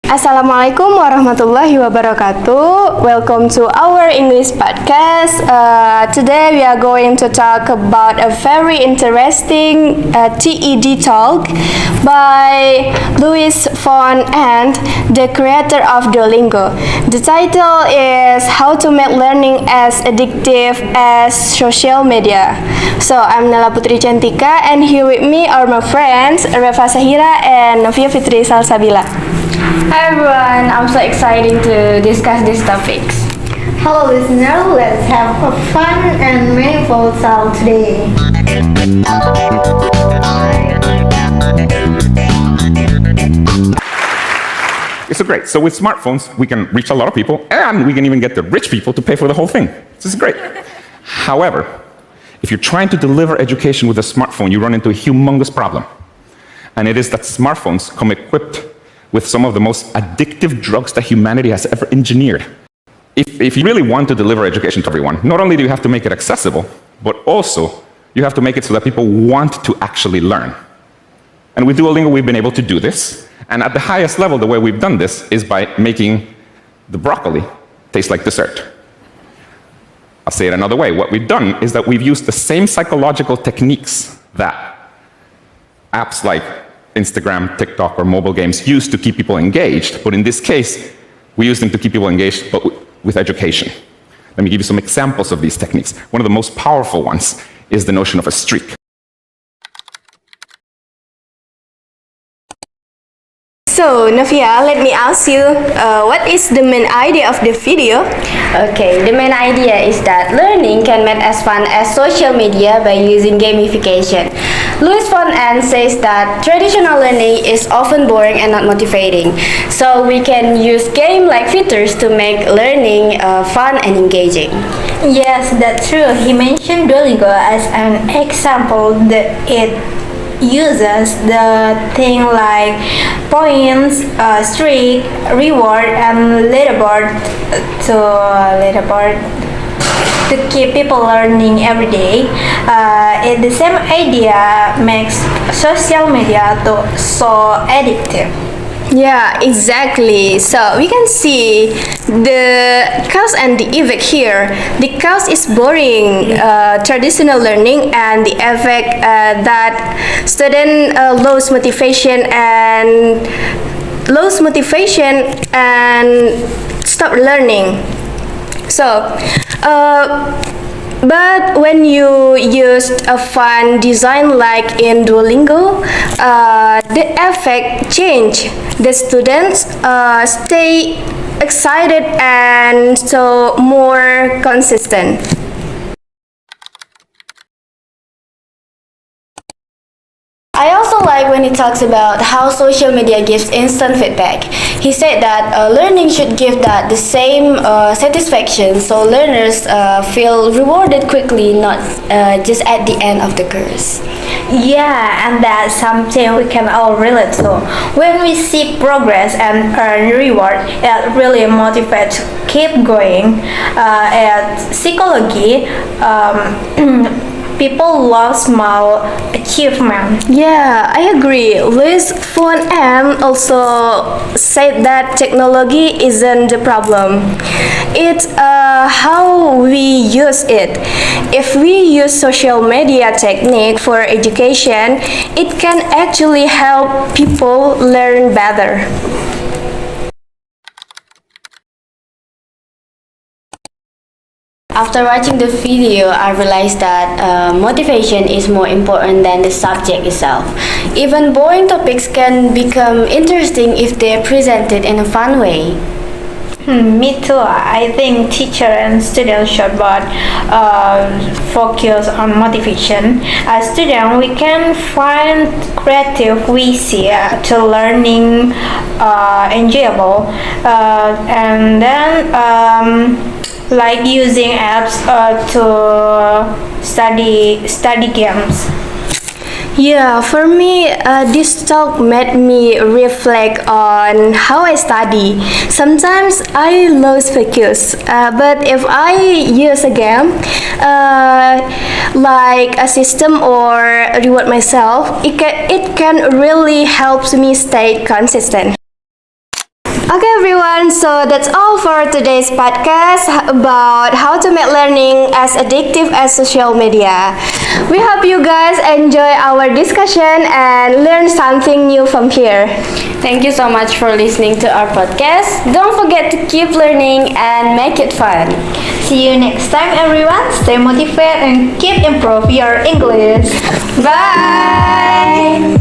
Assalamualaikum warahmatullahi wabarakatuh. Welcome to our English podcast. Today we are going to talk about a very interesting TED talk by Louis Von and the creator of Duolingo. The title is How to Make Learning as Addictive as Social Media. So I'm Nala Putri Cantika, and here with me are my friends Reva Sahira and Novia Fitri Salsabila. Hi everyone, I'm so excited to discuss these topics. Hello listener, let's have a fun and meaningful talk today. It's so great. So with smartphones, we can reach a lot of people, and we can even get the rich people to pay for the whole thing. This is great. However, if you're trying to deliver education with a smartphone, you run into a humongous problem. And it is that smartphones come equipped with some of the most addictive drugs that humanity has ever engineered. If you really want to deliver education to everyone, not only do you have to make it accessible, but also you have to make it so that people want to actually learn. And with Duolingo, we've been able to do this. And at the highest level, the way we've done this is by making the broccoli taste like dessert. I'll say it another way. What we've done is that we've used the same psychological techniques that apps like Instagram, TikTok, or mobile games use to keep people engaged, but in this case, we use them to keep people engaged, but with education. Let me give you some examples of these techniques. One of the most powerful ones is the notion of a streak. So, Novia, let me ask you, what is the main idea of the video? Okay, the main idea is that learning can make as fun as social media by using gamification. Louis Von Ahn says that traditional learning is often boring and not motivating, so we can use game-like features to make learning fun and engaging. Yes, that's true. He mentioned Duolingo as an example that it uses the thing like points, streak, reward, and leaderboard to keep people learning every day. The same idea makes social media so addictive. Yeah, exactly. So we can see the cause and the effect here. The cause is boring traditional learning, and the effect that student lose motivation and stop learning. So but when you use a fun design like in Duolingo, the effect change. The students stay excited and so more consistent. I also like when he talks about how social media gives instant feedback. He said that learning should give that the same satisfaction, so learners feel rewarded quickly, not just at the end of the course. Yeah, and that's something we can all relate to. When we see progress and earn reward, it really motivates to keep going. At psychology, people love small achievement. Yeah, I agree. Louis Von Ahn also said that technology isn't the problem. It's how we use it. If we use social media technique for education, it can actually help people learn better. After watching the video, I realized that motivation is more important than the subject itself. Even boring topics can become interesting if they're presented in a fun way. Me too. I think teacher and students should both focus on motivation. As student, we can find creative ways to learning enjoyable, and then like using apps to study games. Yeah, for me, this talk made me reflect on how I study. Sometimes I lose focus, but if I use a game, like a system or reward myself, it can really helps me stay consistent. Okay, everyone, so that's all for today's podcast about how to make learning as addictive as social media. We hope you guys enjoy our discussion and learn something new from here. Thank you so much for listening to our podcast. Don't forget to keep learning and make it fun. See you next time, everyone. Stay motivated and keep improve your English. Bye!